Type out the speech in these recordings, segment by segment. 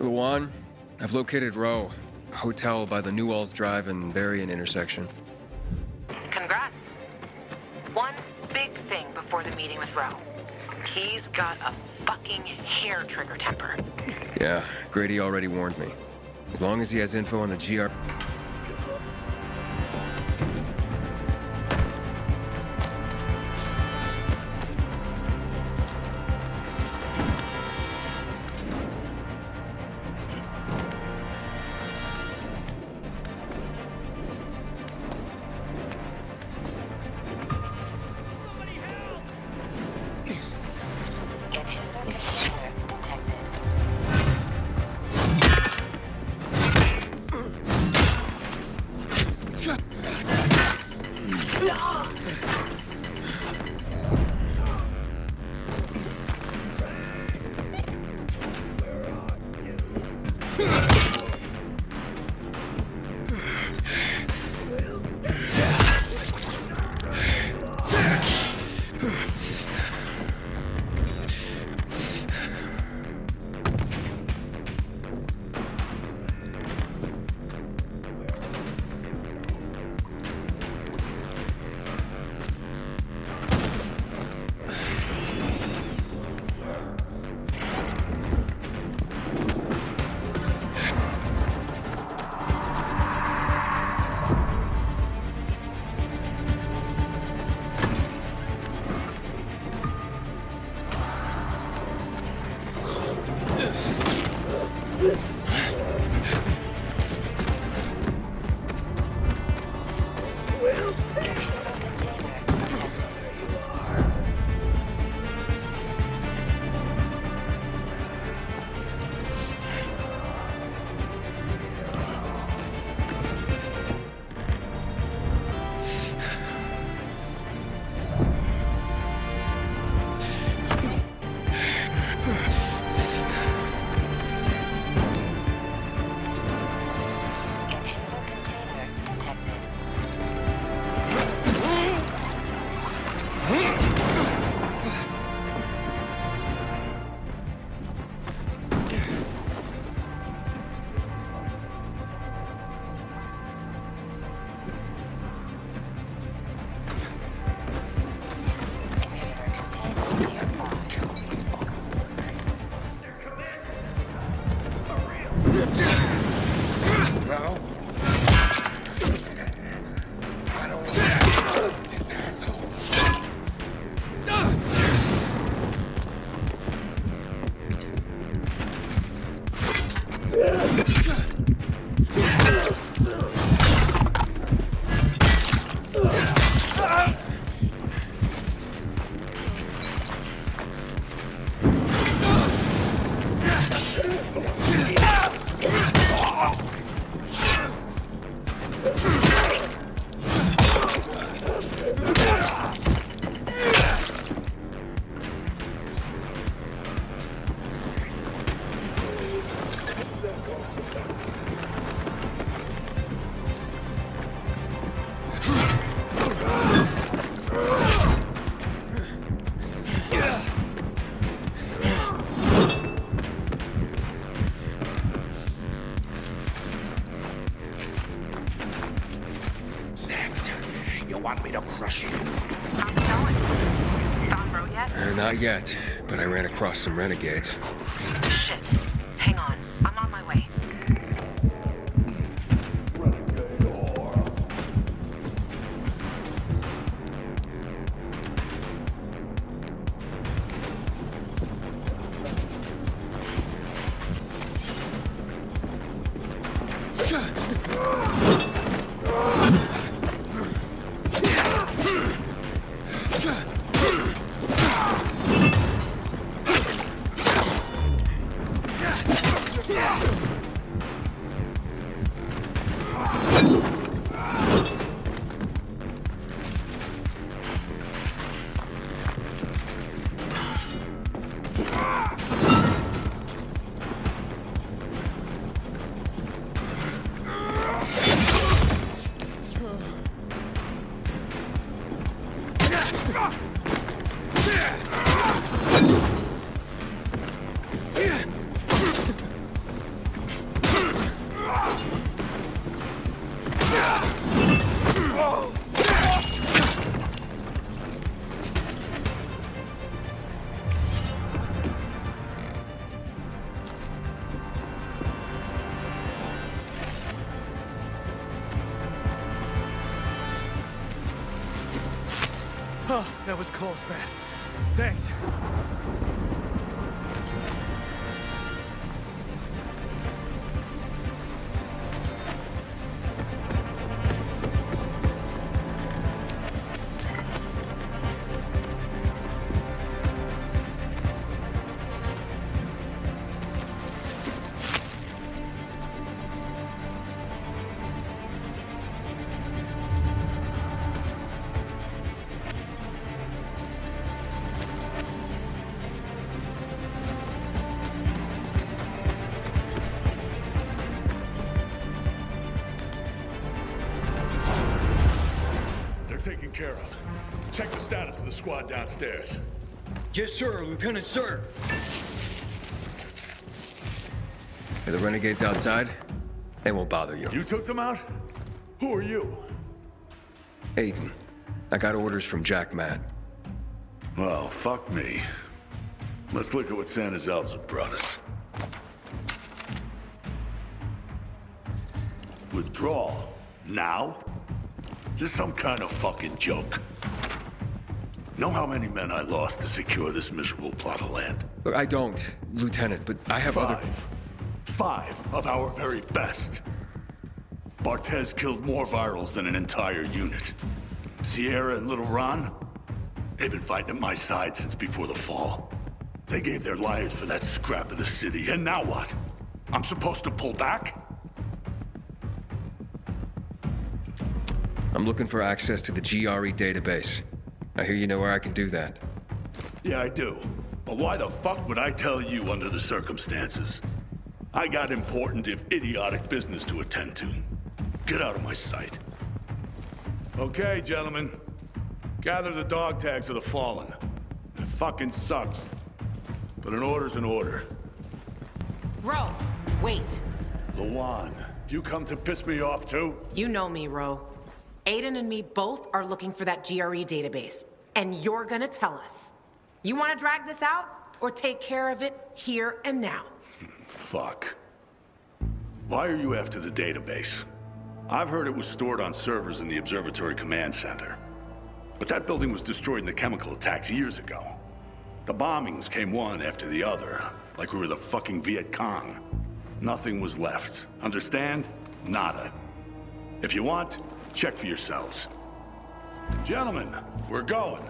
Luan, I've located Roe, a hotel by the Newalls Drive and Berrien intersection. Congrats. One big thing before the meeting with Roe. He's got a fucking hair trigger temper. Yeah, Grady already warned me. As long as he has info on the GR... Not yet, but I ran across some renegades. Shit. Hang on. I'm on my way. Oh, that was close, man. Thanks. Taken care of. Check the status of the squad downstairs. Yes, sir, Lieutenant, sir. Are the renegades outside? They won't bother you. You took them out? Who are you? Aiden. I got orders from Jack Matt. Well, fuck me. Let's look at what Santa's elves have brought us. Withdrawal? Now? This some kind of fucking joke. Know how many men I lost to secure this miserable plot of land? Look, I don't, Lieutenant, but I have other... Five of our very best. Bartez killed more virals than an entire unit. Sierra and Little Ron, they've been fighting at my side since before the fall. They gave their lives for that scrap of the city, and now what? I'm supposed to pull back? I'm looking for access to the GRE database. I hear you know where I can do that. Yeah, I do. But why the fuck would I tell you under the circumstances? I got important, if idiotic, business to attend to. Get out of my sight. Okay, gentlemen. Gather the dog tags of the fallen. It fucking sucks. But an order's an order. Ro, wait. Lawan, you come to piss me off too? You know me, Ro. Aiden and me both are looking for that GRE database. And you're gonna tell us. You wanna drag this out? Or take care of it here and now? Fuck. Why are you after the database? I've heard it was stored on servers in the Observatory Command Center. But that building was destroyed in the chemical attacks years ago. The bombings came one after the other, like we were the fucking Viet Cong. Nothing was left. Understand? Nada. If you want, check for yourselves. Gentlemen, we're going.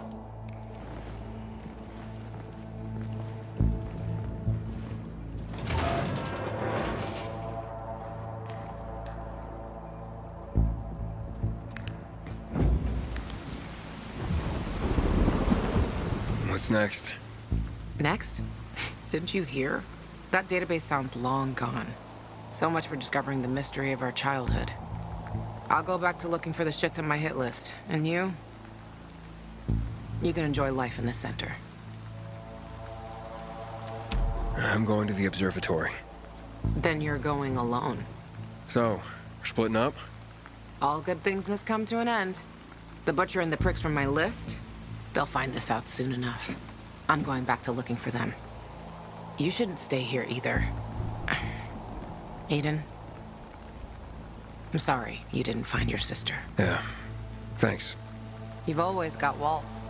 What's next? Next? Didn't you hear? That database sounds long gone. So much for discovering the mystery of our childhood. I'll go back to looking for the shits on my hit list. And you? You can enjoy life in the center. I'm going to the observatory. Then you're going alone. So, we're splitting up? All good things must come to an end. The butcher and the pricks from my list, they'll find this out soon enough. I'm going back to looking for them. You shouldn't stay here either. Aiden, I'm sorry you didn't find your sister. Yeah, thanks. You've always got Waltz.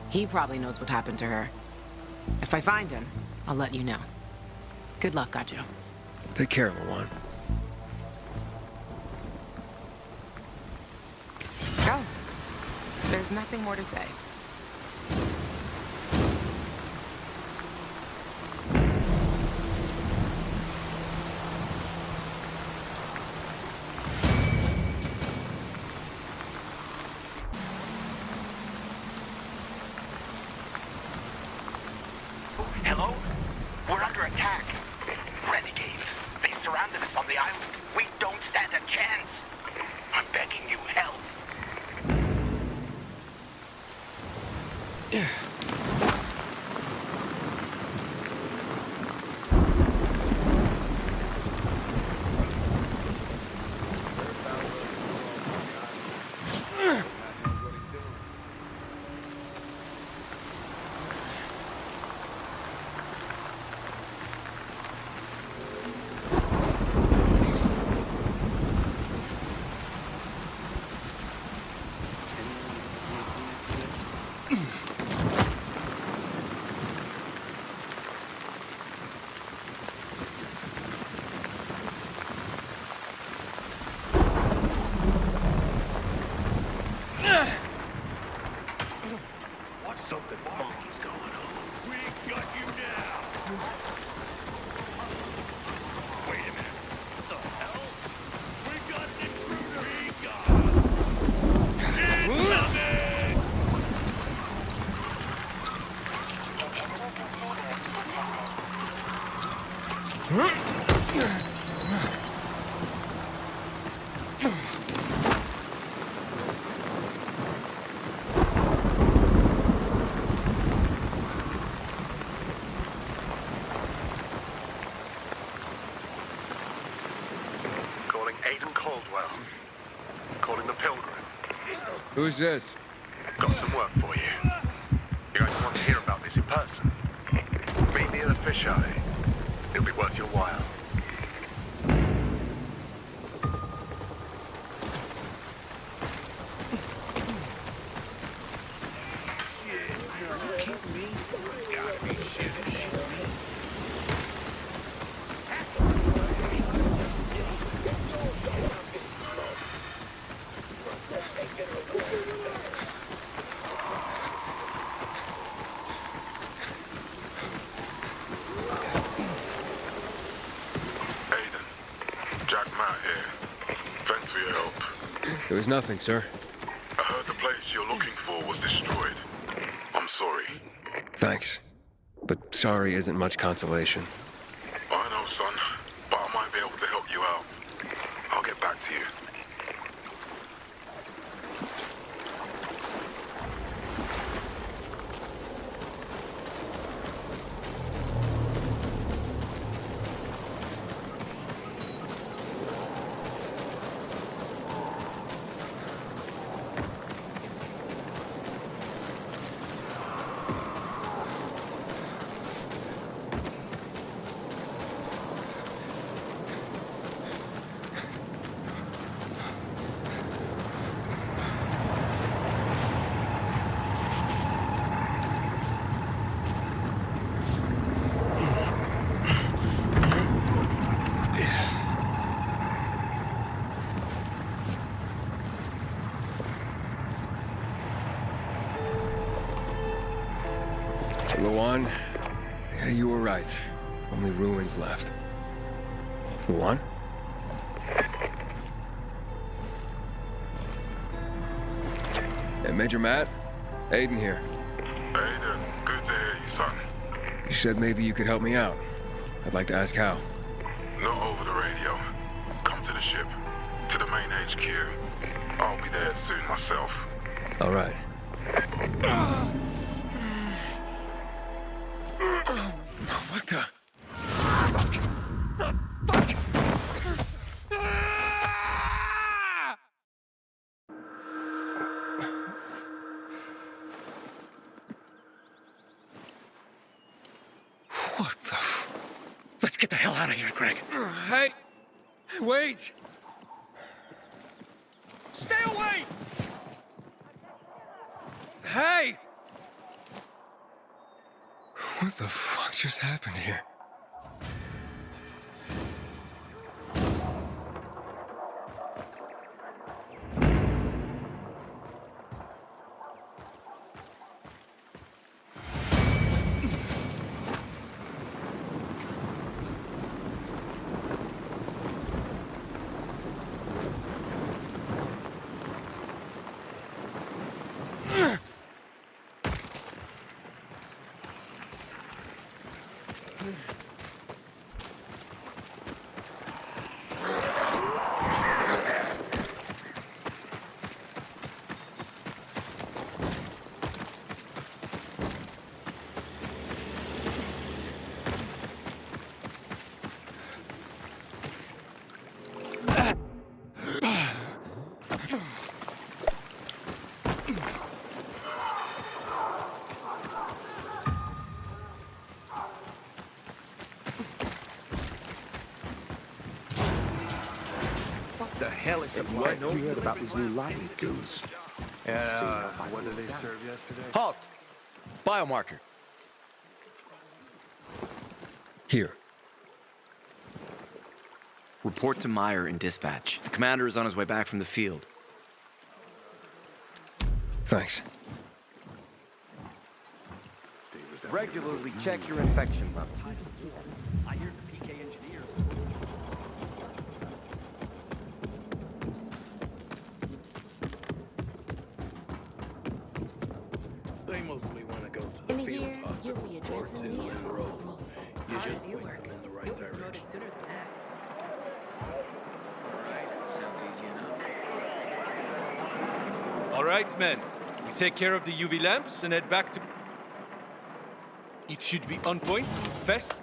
He probably knows what happened to her. If I find him, I'll let you know. Good luck, Gajo. Take care, Lawan. Go. There's nothing more to say. Hello? We're under attack. Renegades. They surrounded us on the island. We don't stand a chance. I'm begging you, help. Who's this? Got some work for you. You're going to want to hear about this in person. Meet me at the fisheye. It'll be worth your while. There was nothing, sir. I heard the place you're looking for was destroyed. I'm sorry. Thanks. But sorry isn't much consolation. I know, son, but I might be able to help you out. I'll get back to you. Luan, yeah, you were right. Only ruins left. Luan? Hey, Major Matt? Aiden here. Aiden, good to hear you, son. You said maybe you could help me out. I'd like to ask how. Not over the radio. Come to the ship. To the main HQ. I'll be there soon myself. All right. What the? What the? Let's get the hell out of here, Greg. Hey, wait! Stay away! Hey! What the fuck just happened here? The hell is it? What? You heard about these new lightning goons? What did they serve yesterday? Halt! Biomarker. Here. Report to Meyer in dispatch. The commander is on his way back from the field. Thanks. Regularly check your infection level. I hear the PK engineer. They mostly want to go to the In a field year, hospital you'll be or addressing two me as in a row. corporal. You How just does it point work? them in the right direction. promoted sooner than that. Sounds easy enough. All right, men. We take care of the UV lamps and head back to... It should be on point, fast.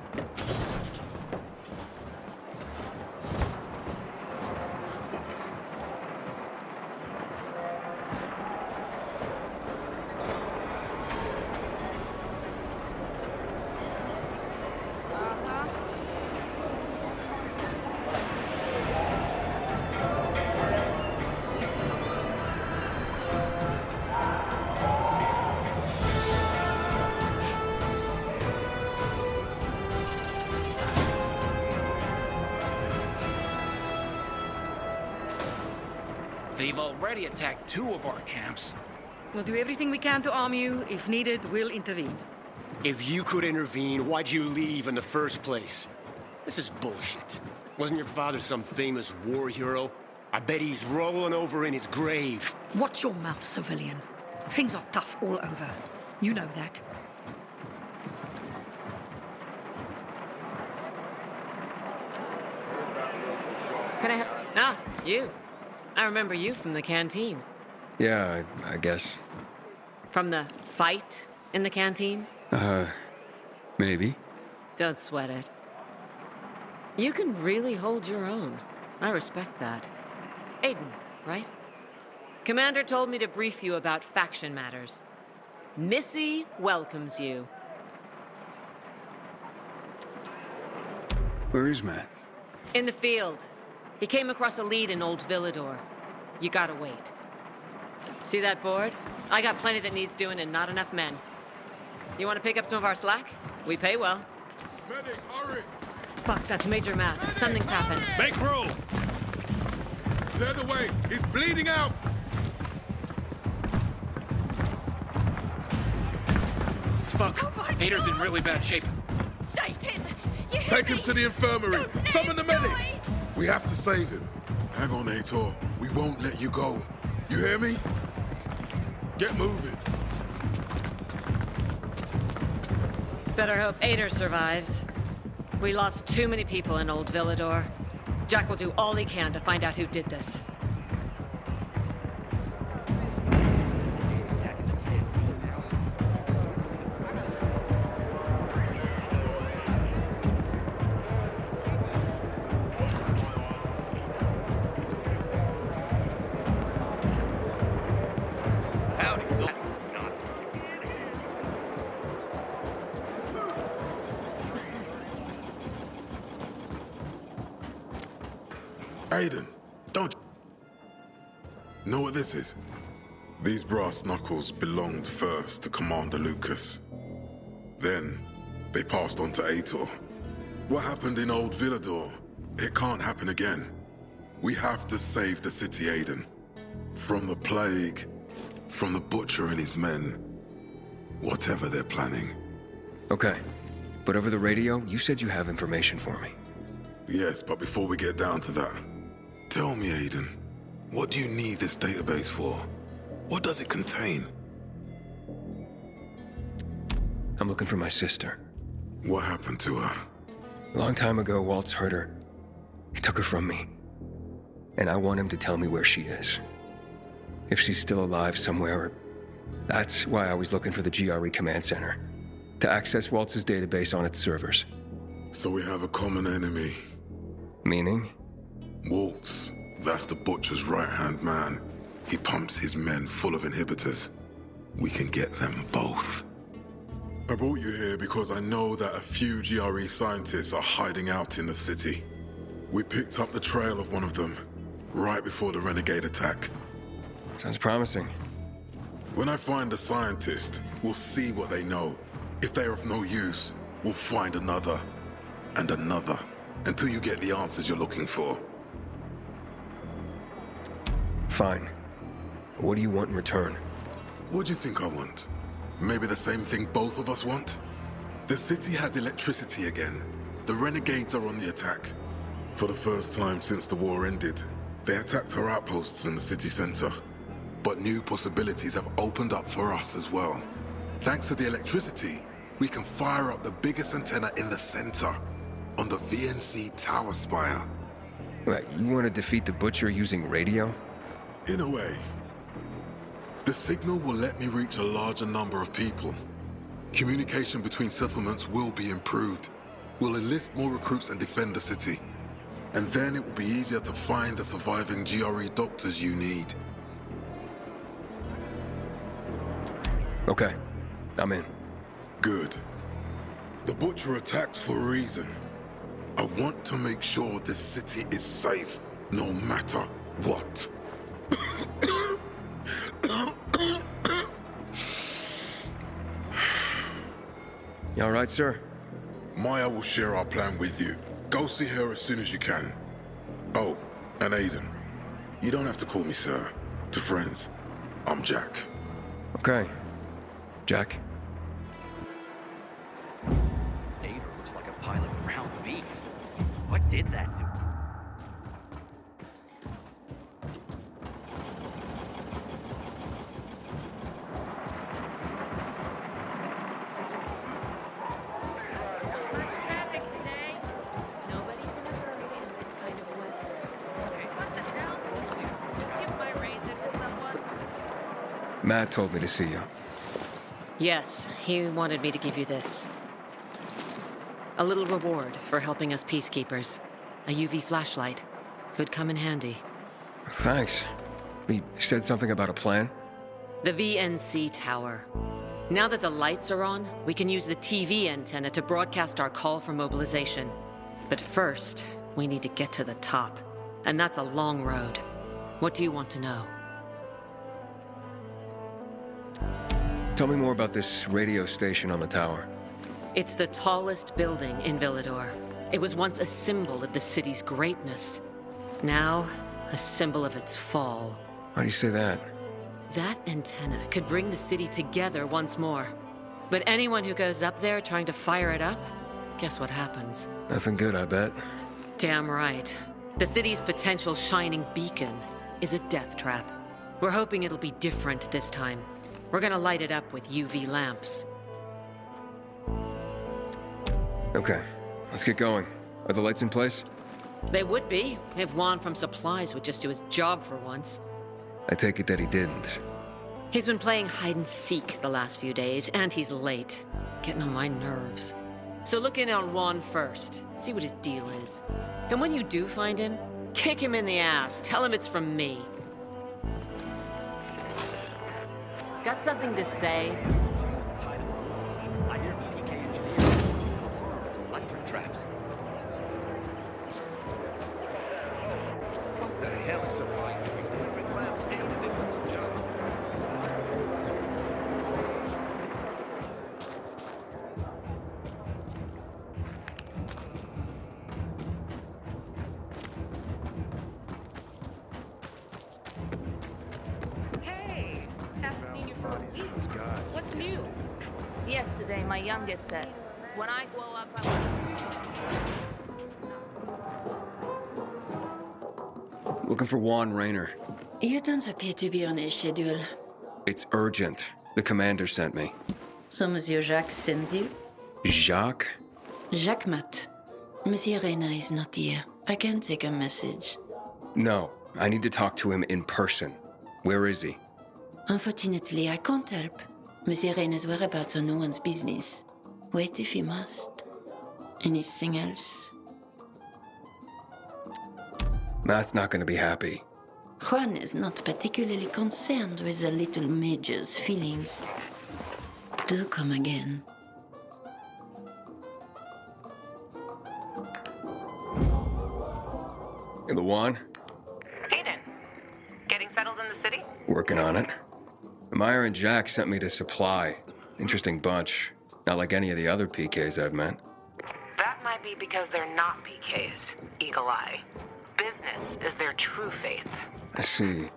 They've already attacked 2 of our camps. We'll do everything we can to arm you. If needed, we'll intervene. If you could intervene, why'd you leave in the first place? This is bullshit. Wasn't your father some famous war hero? I bet he's rolling over in his grave. Watch your mouth, civilian. Things are tough all over. You know that. Can I have... Ah, you. I remember you from the canteen. Yeah, I guess. From the fight in the canteen? Maybe. Don't sweat it. You can really hold your own. I respect that. Aiden, right? Commander told me to brief you about faction matters. Missy welcomes you. Where is Matt? In the field. He came across a lead in Old Villador. You gotta wait. See that board? I got plenty that needs doing and not enough men. You want to pick up some of our slack? We pay well. Medic, hurry! Fuck, that's Major Matt. Something's happened. Make room! Clear the way! He's bleeding out! Fuck! Vader's in really bad shape. Save him! Take him to the infirmary! Summon the medics! We have to save him. Hang on, Ator. We won't let you go. You hear me? Get moving. Better hope Ader survives. We lost too many people in Old Villador. Jack will do all he can to find out who did this. Aiden, don't... Know what this is? These brass knuckles belonged first to Commander Lucas. Then, they passed on to Ator. What happened in Old Villador, it can't happen again. We have to save the city, Aiden. From the plague, from the Butcher and his men. Whatever they're planning. Okay. But over the radio, you said you have information for me. Yes, but before we get down to that, tell me, Aiden, what do you need this database for? What does it contain? I'm looking for my sister. What happened to her? A long time ago, Waltz hurt her. He took her from me. And I want him to tell me where she is. If she's still alive somewhere. That's why I was looking for the GRE command center. To access Waltz's database on its servers. So we have a common enemy. Meaning? Waltz. That's the Butcher's right-hand man. He pumps his men full of inhibitors. We can get them both. I brought you here because I know that a few GRE scientists are hiding out in the city. We picked up the trail of one of them, right before the Renegade attack. Sounds promising. When I find a scientist, we'll see what they know. If they're of no use, we'll find another, and another, until you get the answers you're looking for. Fine. What do you want in return? What do you think I want? Maybe the same thing both of us want? The city has electricity again. The Renegades are on the attack. For the first time since the war ended, they attacked our outposts in the city center. But new possibilities have opened up for us as well. Thanks to the electricity, we can fire up the biggest antenna in the center. on the VNC tower spire. What, you want to defeat the Butcher using radio? In a way. The signal will let me reach a larger number of people. Communication between settlements will be improved. We'll enlist more recruits and defend the city. And then it will be easier to find the surviving GRE doctors you need. Okay, I'm in. Good. The Butcher attacked for a reason. I want to make sure this city is safe, no matter what. You all right, sir? Maya will share our plan with you. Go see her as soon as you can. Oh, and Aiden. You don't have to call me sir. To friends, I'm Jack. Okay. Jack? Aiden looks like a pile of ground beef. What did that do? Matt told me to see you. Yes, he wanted me to give you this. A little reward for helping us peacekeepers. A UV flashlight. Could come in handy. Thanks. He said something about a plan? The VNC tower. Now that the lights are on, we can use the TV antenna to broadcast our call for mobilization. But first, we need to get to the top. And that's a long road. What do you want to know? Tell me more about this radio station on the tower. It's the tallest building in Villador. It was once a symbol of the city's greatness. Now, a symbol of its fall. Why do you say that? That antenna could bring the city together once more. But anyone who goes up there trying to fire it up, guess what happens? Nothing good, I bet. Damn right. The city's potential shining beacon is a death trap. We're hoping it'll be different this time. We're gonna light it up with UV lamps. Okay, let's get going. Are the lights in place? They would be, if Juan from Supplies would just do his job for once. I take it that he didn't. He's been playing hide and seek the last few days, and he's late. Getting on my nerves. So look in on Juan first. See what his deal is. And when you do find him, kick him in the ass. Tell him it's from me. Got something to say? I hear PK engineers. Electric traps. What the hell is a pipe? Delivering lamps and a different job. Hey, haven't seen you for a week. What's new? Yesterday, my youngest said, when I grow up, I want... Looking for Juan Rayner. You don't appear to be on his schedule. It's urgent. The commander sent me. So Monsieur Jacques sends you? Jacques? Jacques Mat. Monsieur Reyna is not here. I can take a message. No, I need to talk to him in person. Where is he? Unfortunately, I can't help. Monsieur Reyna's whereabouts are no one's business. Wait if he must. Anything else? Matt's not gonna be happy. Juan is not particularly concerned with the little major's feelings. Do come again. In the Juan? Aiden, getting settled in the city? Working on it. Meyer and Jack sent me to Supply. Interesting bunch. Not like any of the other PKs I've met. That might be because they're not PKs, Eagle Eye. Business is their true faith. I see.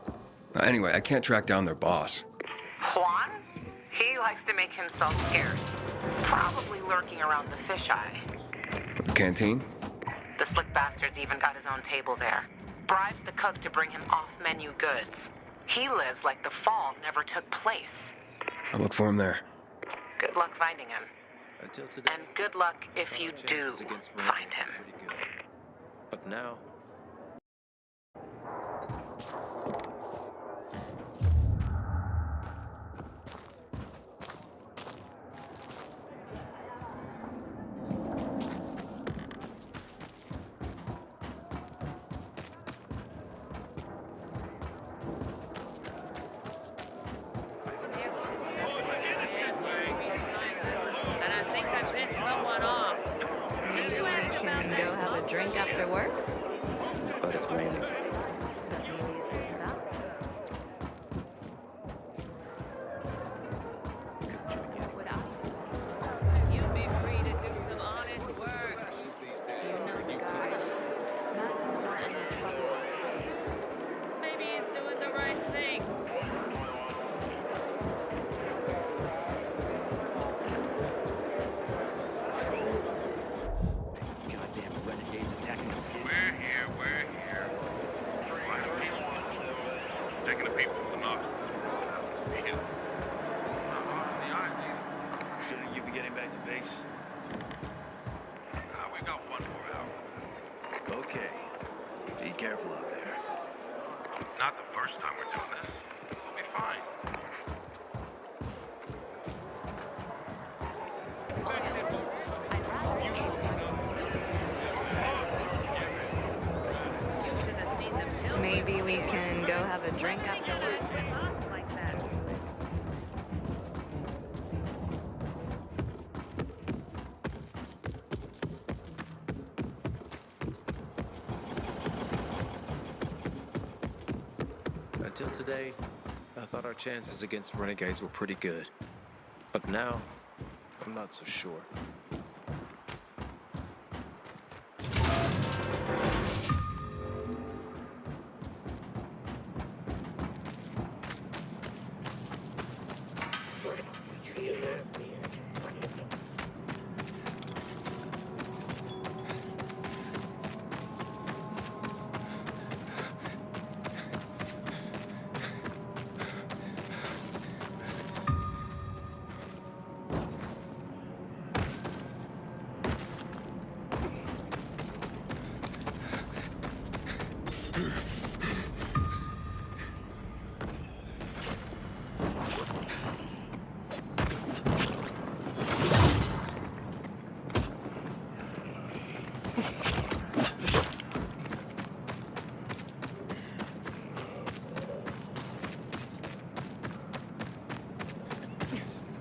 Anyway, I can't track down their boss. Juan? He likes to make himself scarce. Probably lurking around the fisheye. The canteen? The slick bastard's even got his own table there. Bribes the cook to bring him off-menu goods. He lives like the fall never took place. I'll look for him there. Good luck finding him. Until today, And good luck if you do find him. but now, And I think I pissed someone off. Did you ask about that? Go have a drink after work? but it's raining. You'd be free to do some honest work. You know, guys, Matt doesn't want any trouble on the base. Maybe he's doing the right thing. Goddamn renegades attacking the kids. We're here. Taking the people from the north. Shouldn't you be getting back to base? We got 1 more hour. Okay. Be careful out there. Not the first time we're doing this. We'll be fine. Maybe we can go have a drink after work. Like that. Until today, I thought our chances against renegades were pretty good. But now, I'm not so sure.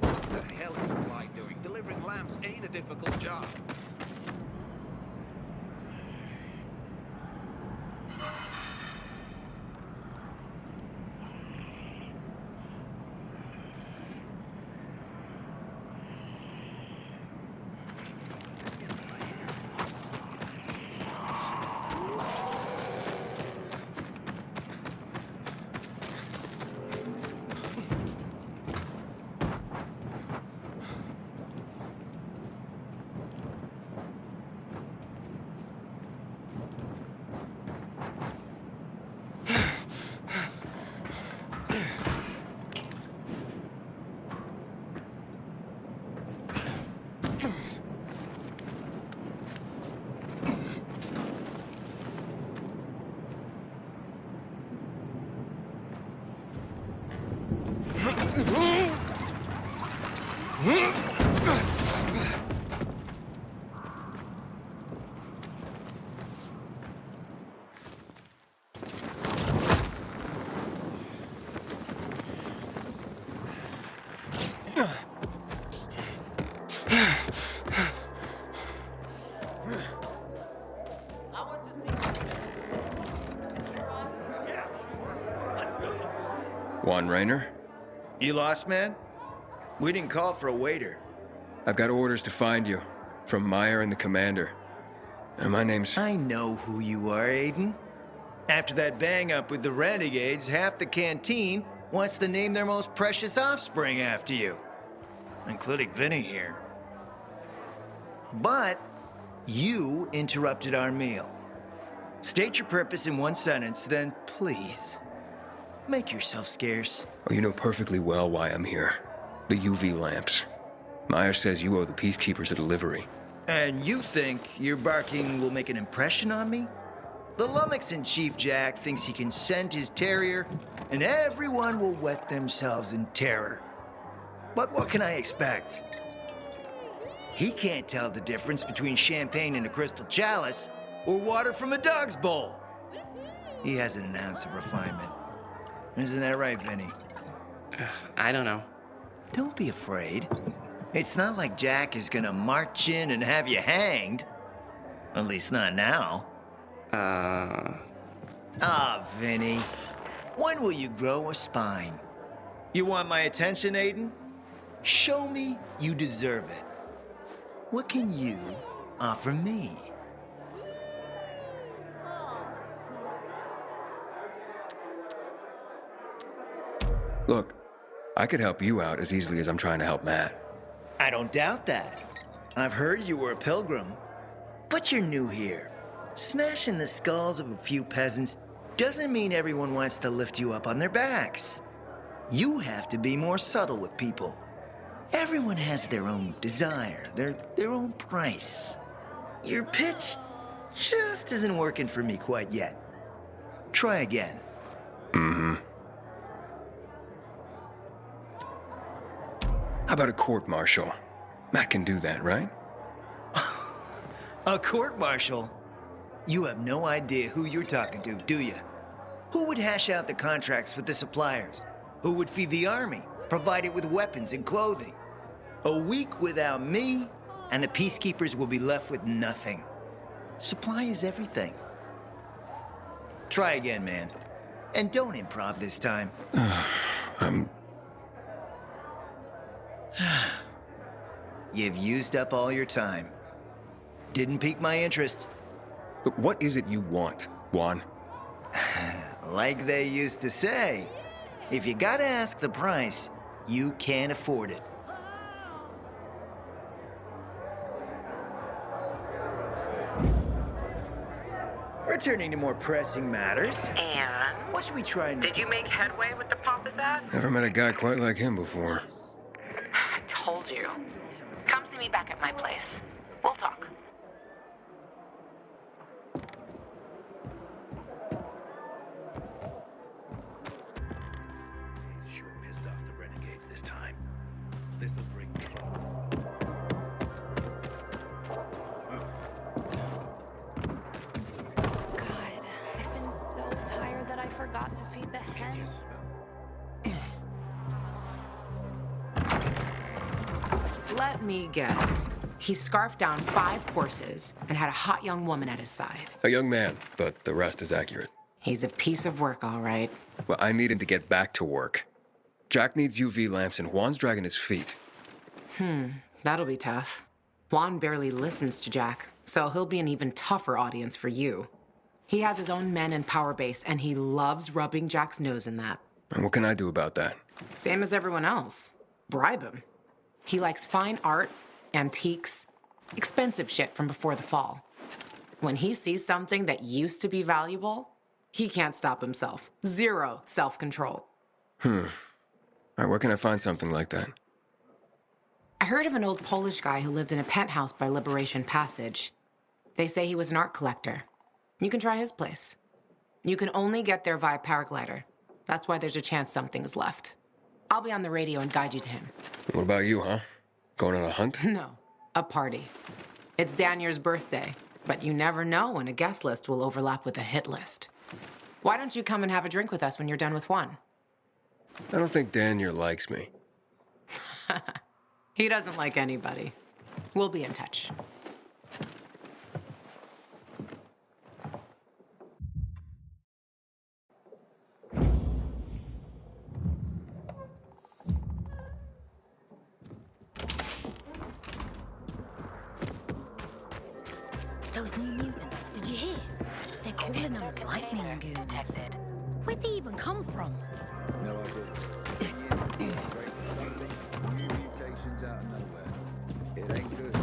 The hell is Supply doing? Delivering lamps ain't a difficult job. Juan Raynor? You lost, man? We didn't call for a waiter. I've got orders to find you. From Meyer and the commander. And my name's... I know who you are, Aiden. After that bang-up with the renegades, half the canteen wants to name their most precious offspring after you. Including Vinny here. But you interrupted our meal. State your purpose in one sentence, then please, make yourself scarce. Oh, you know perfectly well why I'm here. The UV lamps. Meyer says you owe the Peacekeepers a delivery. And you think your barking will make an impression on me? The Lummox-in-Chief Jack thinks he can scent his terrier, and everyone will wet themselves in terror. But what can I expect? He can't tell the difference between champagne in a crystal chalice or water from a dog's bowl. He hasn't an ounce of refinement. Isn't that right, Vinny? I don't know. Don't be afraid. It's not like Jack is gonna march in and have you hanged. At least not now. Vinny. When will you grow a spine? You want my attention, Aiden? Show me you deserve it. What can you offer me? Look, I could help you out as easily as I'm trying to help Matt. I don't doubt that. I've heard you were a pilgrim. But you're new here. Smashing the skulls of a few peasants doesn't mean everyone wants to lift you up on their backs. You have to be more subtle with people. Everyone has their own desire, their own price. Your pitch just isn't working for me quite yet. Try again. Mm-hmm. How about a court-martial? Matt can do that, right? A court-martial? You have no idea who you're talking to, do you? Who would hash out the contracts with the suppliers? Who would feed the army, provide it with weapons and clothing? A week without me, and the Peacekeepers will be left with nothing. Supply is everything. Try again, man. And don't improv this time. You've used up all your time. Didn't pique my interest. But what is it you want, Juan? Like they used to say, if you gotta ask the price, you can't afford it. Returning to more pressing matters. And? What should we try next? Did you make headway with the pompous ass? Never met a guy quite like him before. I told you. Come see me back at my place. We'll talk. Sure pissed off the renegades this time. This'll bring trouble. God, I've been so tired that I forgot to feed the hen. Let me guess. He scarfed down 5 horses and had a hot young woman at his side. A young man, but the rest is accurate. He's a piece of work, all right. Well, I need him to get back to work. Jack needs UV lamps and Juan's dragging his feet. That'll be tough. Juan barely listens to Jack, so he'll be an even tougher audience for you. He has his own men and power base, and he loves rubbing Jack's nose in that. And what can I do about that? Same as everyone else. Bribe him. He likes fine art, antiques, expensive shit from before the fall. When he sees something that used to be valuable, he can't stop himself. 0 self-control. All right, where can I find something like that? I heard of an old Polish guy who lived in a penthouse by Liberation Passage. They say he was an art collector. You can try his place. You can only get there via paraglider. That's why there's a chance something is left. I'll be on the radio and guide you to him. What about you, huh? Going on a hunt? No, a party. It's Danier's birthday, but you never know when a guest list will overlap with a hit list. Why don't you come and have a drink with us when you're done with Juan? I don't think Danier likes me. He doesn't like anybody. We'll be in touch. Those new mutants, did you hear? They're calling them lightning goons. Where'd they even come from? No idea. New mutations out of nowhere. It ain't good.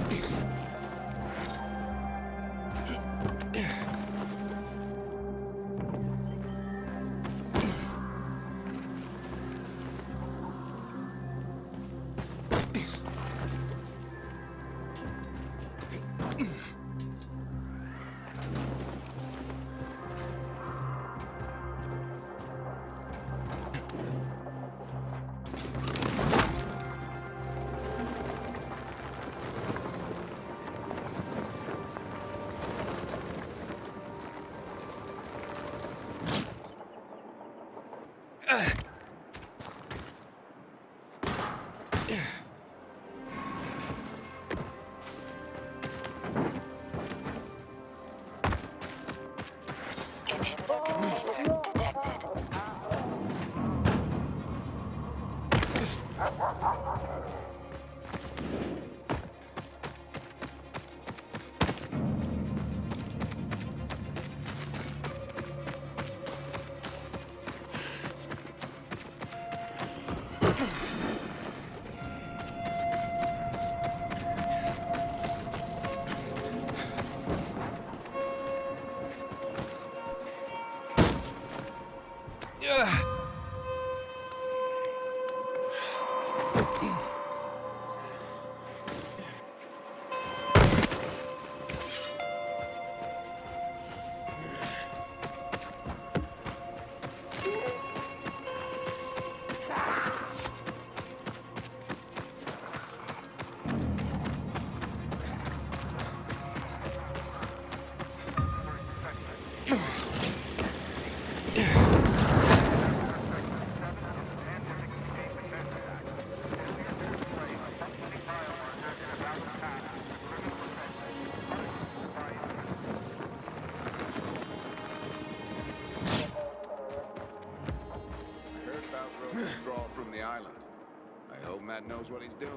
Dad knows what he's doing.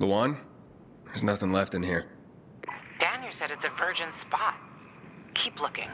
Luan? There's nothing left in here. Daniel said it's a virgin spot. Keep looking.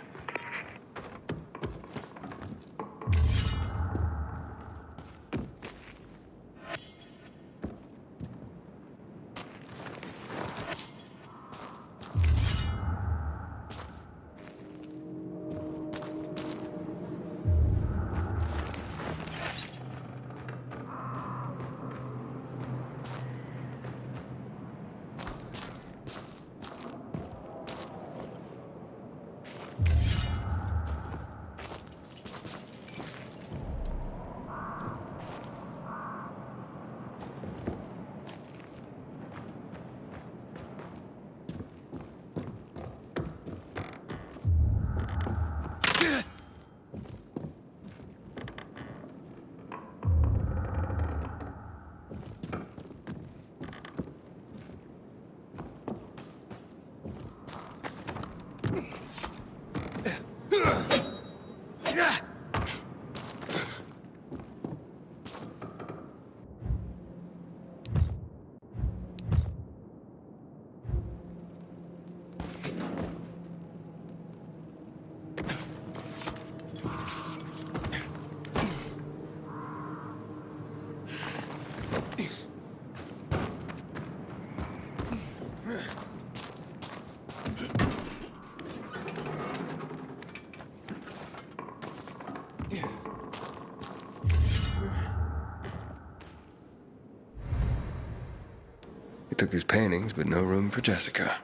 He took his paintings, but no room for Jessica.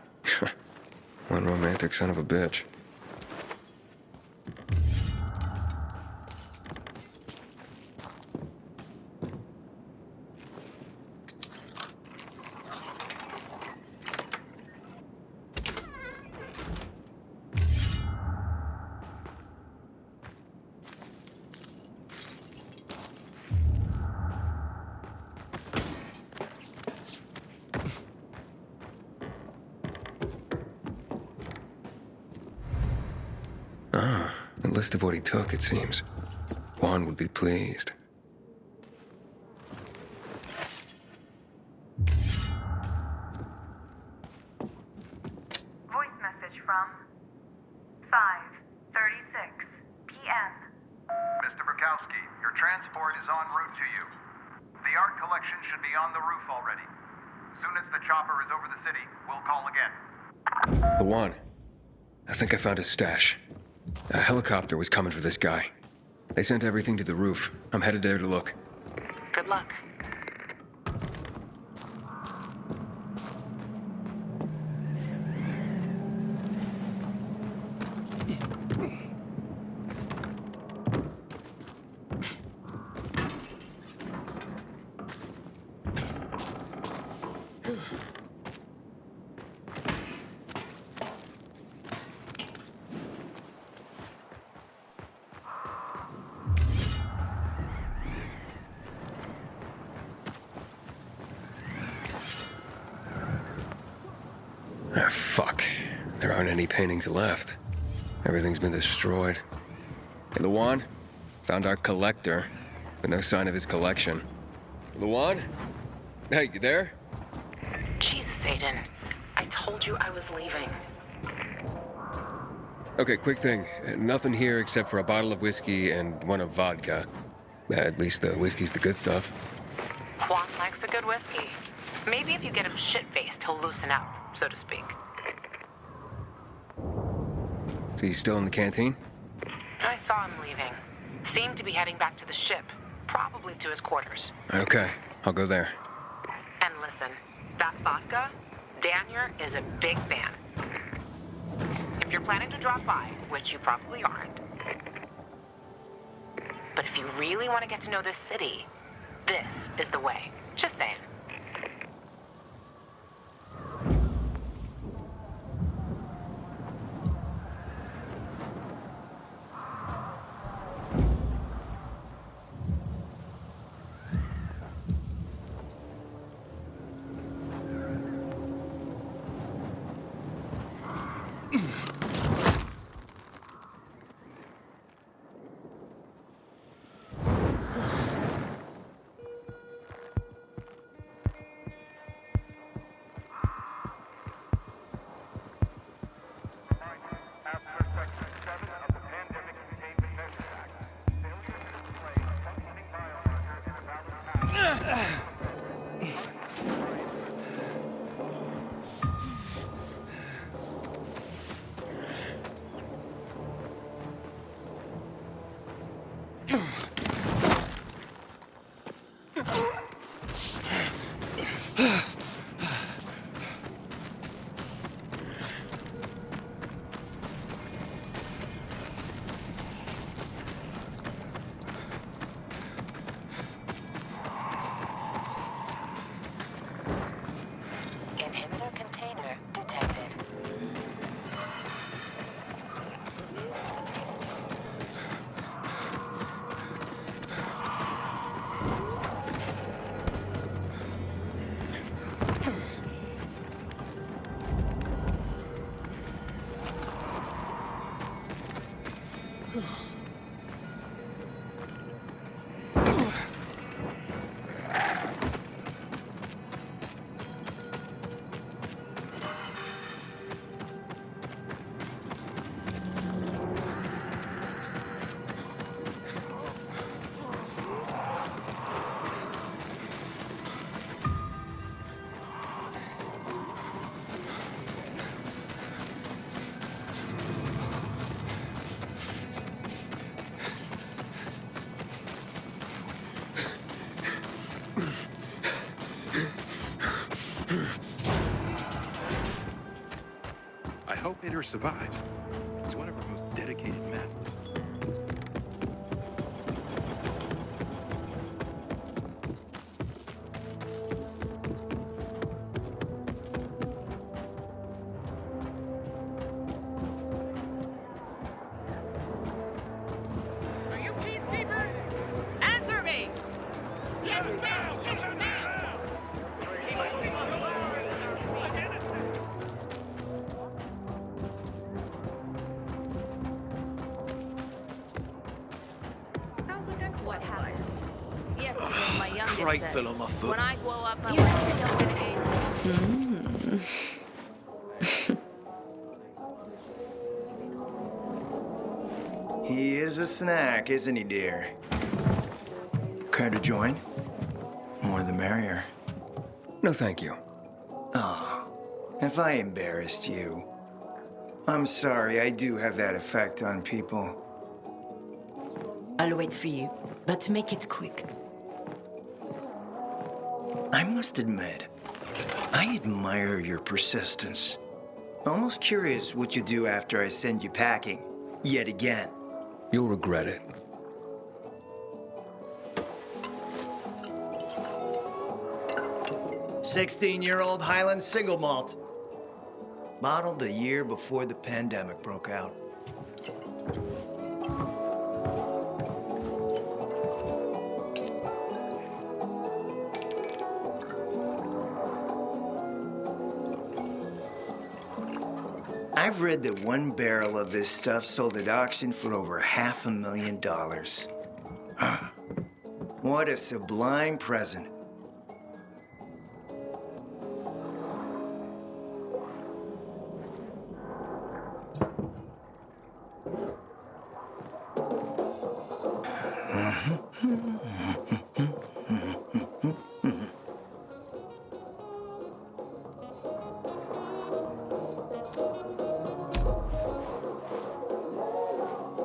One romantic son of a bitch. Ah, a list of what he took, it seems. Juan would be pleased. Voice message from 5:36 p.m. Mr. Bukowski, your transport is en route to you. The art collection should be on the roof already. Soon as the chopper is over the city, we'll call again. Luan, I think I found his stash. A helicopter was coming for this guy. They sent everything to the roof. I'm headed there to look. Good luck. Ah, fuck. There aren't any paintings left. Everything's been destroyed. Hey, Luan? Found our collector, but no sign of his collection. Luan? Hey, you there? Jesus, Aiden. I told you I was leaving. Okay, quick thing. Nothing here except for a bottle of whiskey and one of vodka. At least the whiskey's the good stuff. Juan likes a good whiskey. Maybe if you get him shit-faced, he'll loosen up, so to speak. So he's still in the canteen? I saw him leaving. Seemed to be heading back to the ship, probably to his quarters. Okay, I'll go there. And listen, that vodka, Daniel is a big fan. If you're planning to drop by, which you probably aren't, but if you really want to get to know this city, this is the way. Just saying. Inhibitor container detected. I hope Inner survives. He's one of our most dedicated men. Are you peacekeepers? Answer me! Yes, ma'am! Yes, ma'am! How's the next what happened? Yesterday, my youngest Crate said, fell on my foot. when I grow up, I want to know renegade. He is a snack, isn't he, dear? Care to join? More the merrier. No, thank you. Oh, if I embarrassed you. I'm sorry, I do have that effect on people. I'll wait for you, but make it quick. I must admit, I admire your persistence. Almost curious what you do after I send you packing, yet again. You'll regret it. "16-year-old Highland single malt. Bottled the year before the pandemic broke out. I've read that one barrel of this stuff sold at auction for over $500,000. What a sublime present.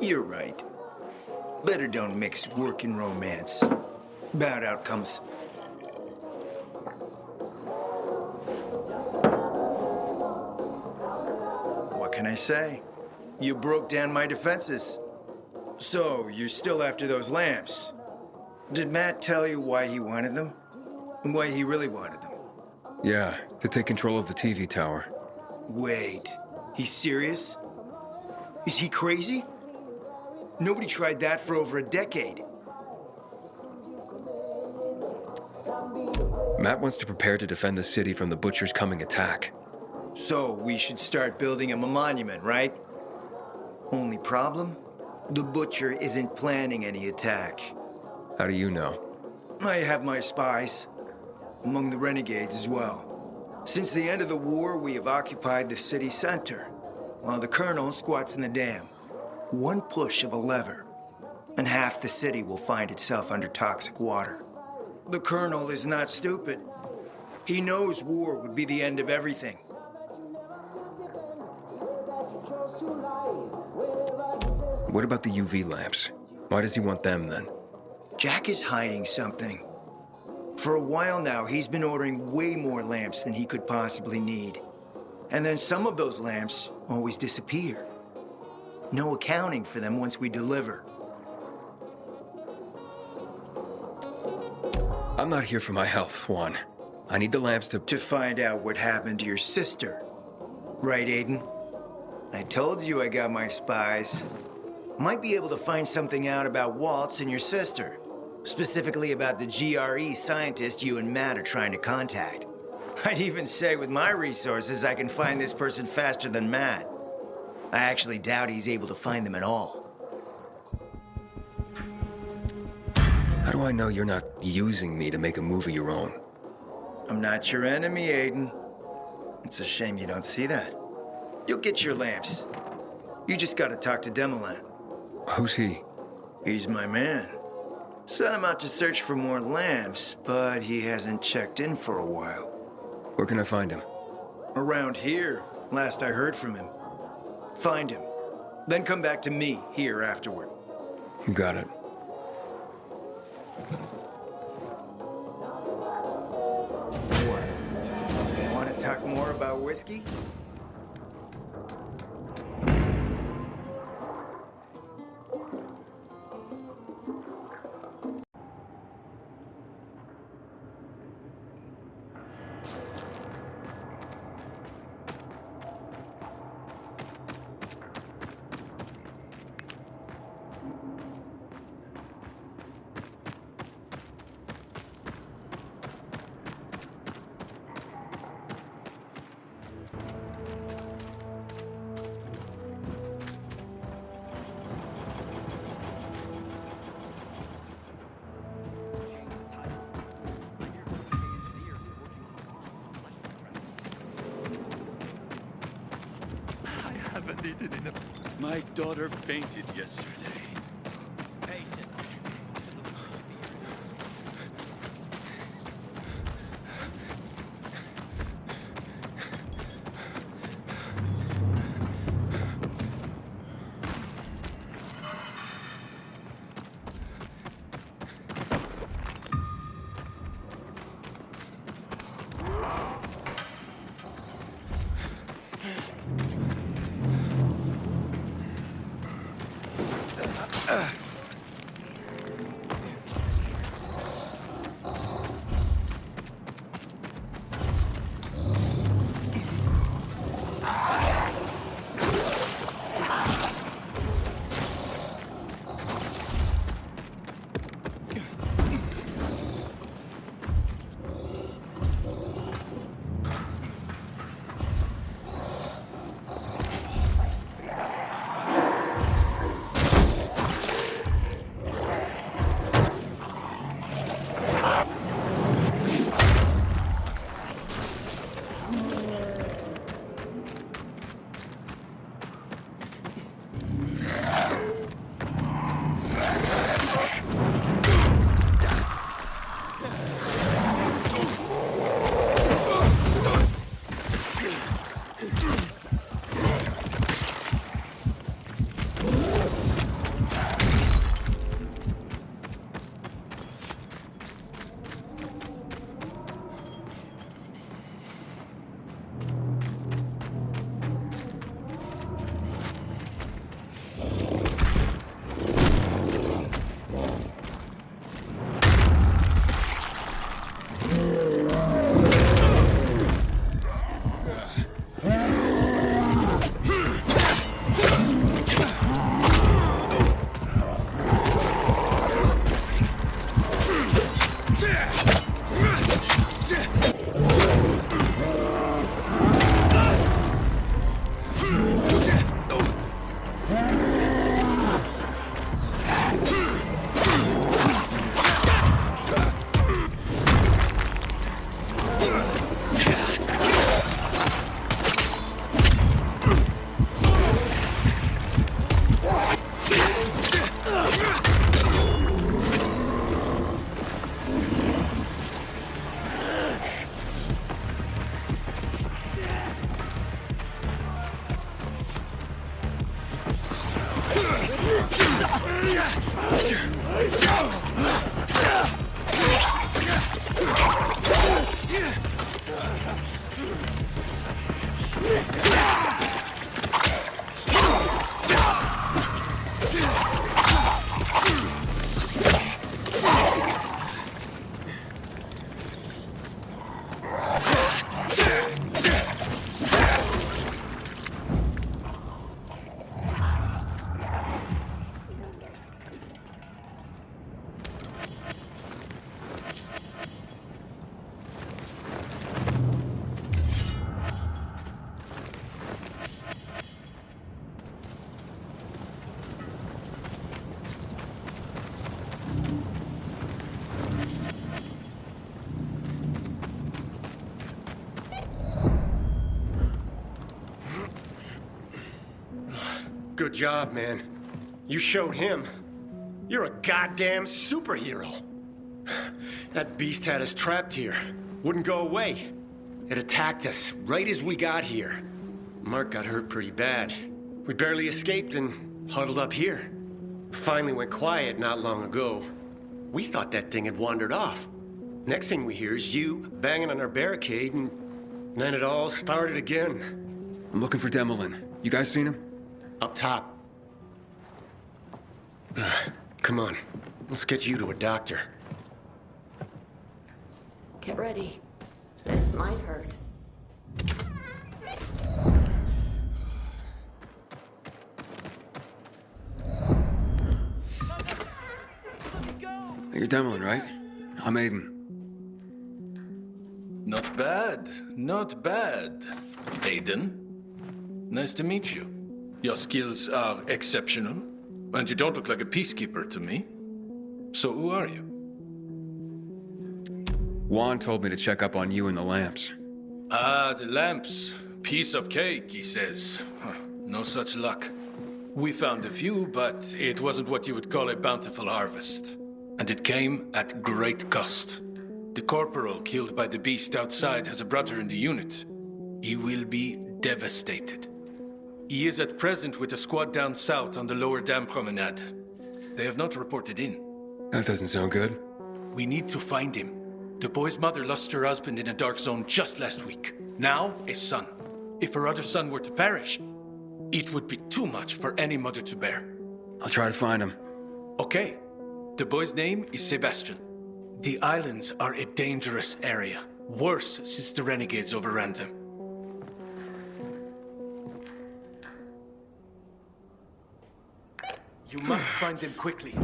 You're right. Better don't mix work and romance. Bad outcomes. What can I say? You broke down my defenses. So, you're still after those lamps. Did Matt tell you why he wanted them? Why he really wanted them? Yeah, to take control of the TV tower. Wait, he's serious? Is he crazy? Nobody tried that for over a decade. Matt wants to prepare to defend the city from the Butcher's coming attack. So we should start building him a monument, right? Only problem? The Butcher isn't planning any attack. How do you know? I have my spies. Among the renegades as well. Since the end of the war, we have occupied the city center, while the Colonel squats in the dam. One push of a lever, and half the city will find itself under toxic water. The Colonel is not stupid. He knows war would be the end of everything. What about the UV lamps? Why does he want them then? Jack is hiding something. For a while now, he's been ordering way more lamps than he could possibly need. And then some of those lamps always disappear. No accounting for them once we deliver. I'm not here for my health, Juan. I need the lamps to find out what happened to your sister. Right, Aiden? I told you I got my spies. Might be able to find something out about Waltz and your sister. Specifically about the GRE scientist you and Matt are trying to contact. I'd even say with my resources, I can find this person faster than Matt. I actually doubt he's able to find them at all. How do I know you're not using me to make a move of your own? I'm not your enemy, Aiden. It's a shame you don't see that. You'll get your lamps. You just gotta talk to Demolan. Who's he? He's my man. Sent him out to search for more lamps, but he hasn't checked in for a while. Where can I find him? Around here, last I heard from him. Find him. Then come back to me here afterward. You got it. What? Want to talk more about whiskey? My daughter fainted yesterday. Good job, man. You showed him. You're a goddamn superhero. That beast had us trapped here. Wouldn't go away. It attacked us right as we got here. Mark got hurt pretty bad. We barely escaped and huddled up here. Finally went quiet not long ago. We thought that thing had wandered off. Next thing we hear is you banging on our barricade, and then it all started again. I'm looking for Demolin. You guys seen him? Up top. Come on. Let's get you to a doctor. Get ready. This might hurt. You're Demolin, right? I'm Aiden. Not bad. Not bad. Aiden. Nice to meet you. Your skills are exceptional, and you don't look like a peacekeeper to me. So who are you? Juan told me to check up on you and the lamps. Ah, the lamps. Piece of cake, he says. Huh, no such luck. We found a few, but it wasn't what you would call a bountiful harvest. And it came at great cost. The corporal killed by the beast outside has a brother in the unit. He will be devastated. He is at present with a squad down south on the lower dam promenade. They have not reported in. That doesn't sound good. We need to find him. The boy's mother lost her husband in a dark zone just last week. Now, a son. If her other son were to perish, it would be too much for any mother to bear. I'll try to find him. Okay. The boy's name is Sebastian. The islands are a dangerous area. Worse since the renegades overran them. You must find them quickly.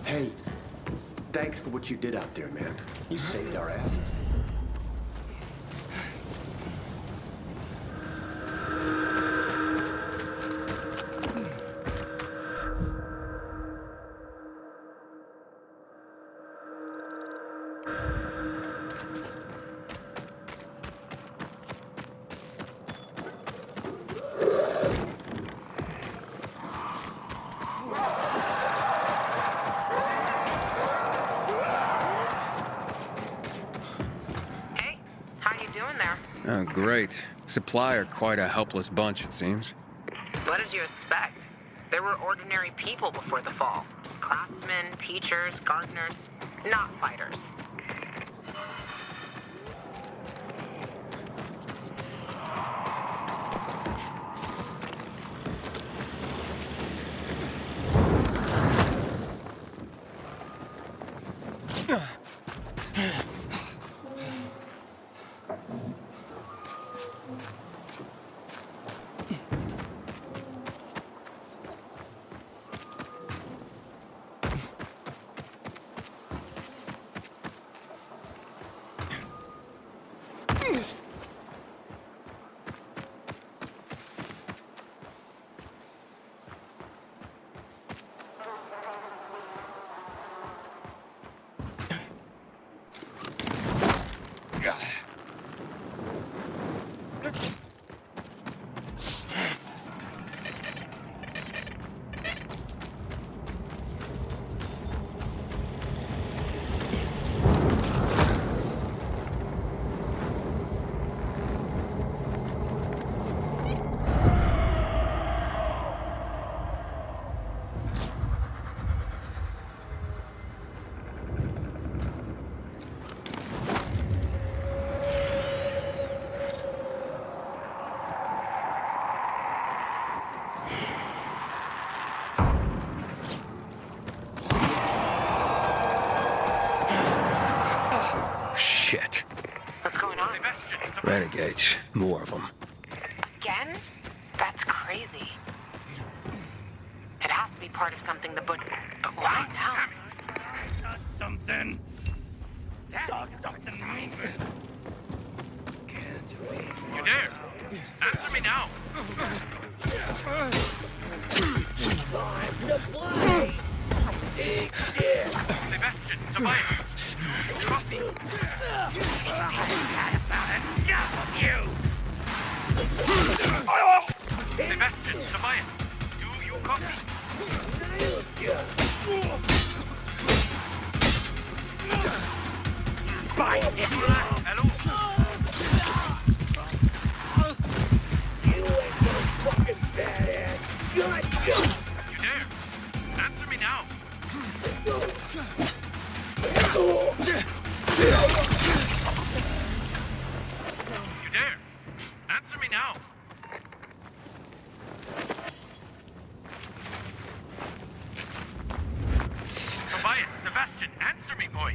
Hey, thanks for what you did out there, man. You saved our asses. Oh, great. Supply are quite a helpless bunch, it seems. What did you expect? There were ordinary people before the fall. Craftsmen, teachers, gardeners, not fighters. renegades. More of them. Again? That's crazy. It has to be part of something the But why now? Something. Saw something moving. You dare? Answer me now. Sebastian, Tobias. Copy. Had about enough of you. Sebastian, Tobias. Do you copy? Bye. Hello. You ain't no fucking badass. Gotcha. You dare? Answer me now. You dare? Answer me now. Tobias, Sebastian, answer me, boys.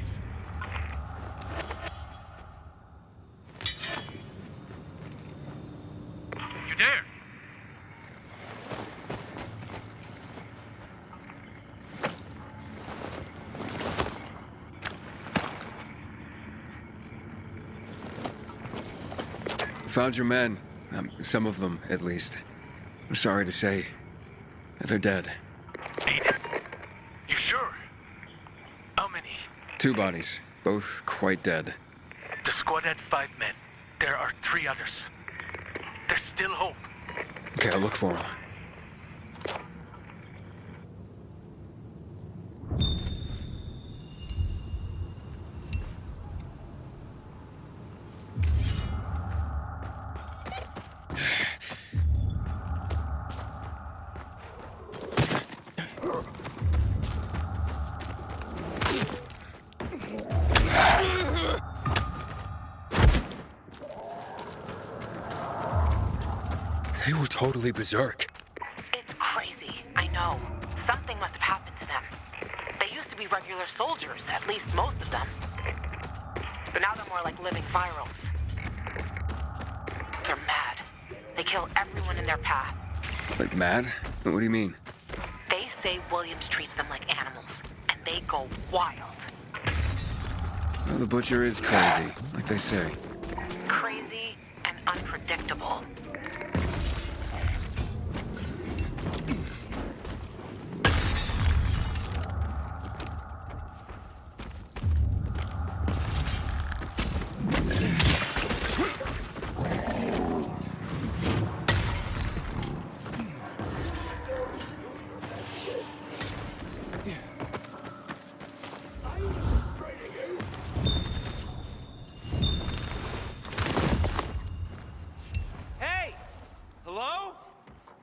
You dare? Found your men. Some of them, at least. I'm sorry to say, they're dead. You sure? How many? 2 bodies, both quite dead. The squad had 5 men. There are 3 others. There's still hope. Okay, I'll look for them. They were totally berserk. It's crazy, I know. Something must have happened to them. They used to be regular soldiers, at least most of them. But now they're more like living virals. They're mad. They kill everyone in their path. Like mad? What do you mean? They say Williams treats them like animals, and they go wild. Well, the butcher is crazy, like they say. Crazy and unpredictable. Hey! Hello?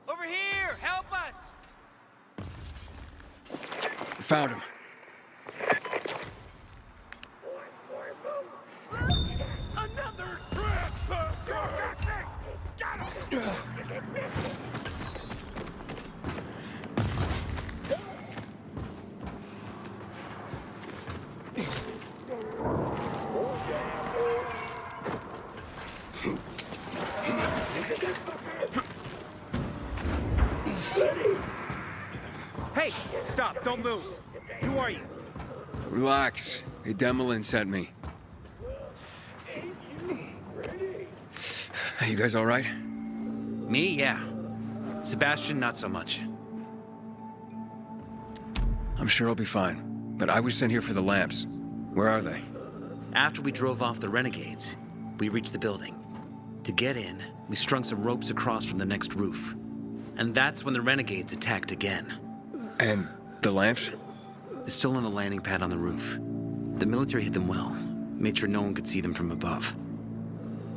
Over here! Help us! Found him. Another trap! Got him! Hey! Stop! Don't move! Who are you? Relax. Hey, Demolin sent me. Hey, you guys all right? Me, yeah. Sebastian, not so much. I'm sure I'll be fine. But I was sent here for the lamps. Where are they? After we drove off the renegades, we reached the building. To get in, we strung some ropes across from the next roof. And that's when the renegades attacked again. And the lamps? They're still on the landing pad on the roof. The military hid them well, made sure no one could see them from above.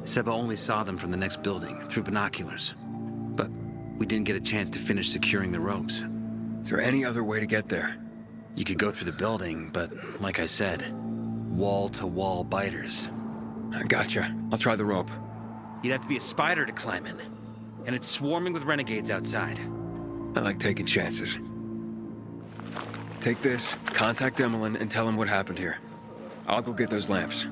Seba only saw them from the next building, through binoculars. But we didn't get a chance to finish securing the ropes. Is there any other way to get there? You could go through the building, but like I said, wall-to-wall biters. I gotcha. I'll try the rope. You'd have to be a spider to climb in. And it's swarming with renegades outside. I like taking chances. Take this, contact Demolin, and tell him what happened here. I'll go get those lamps.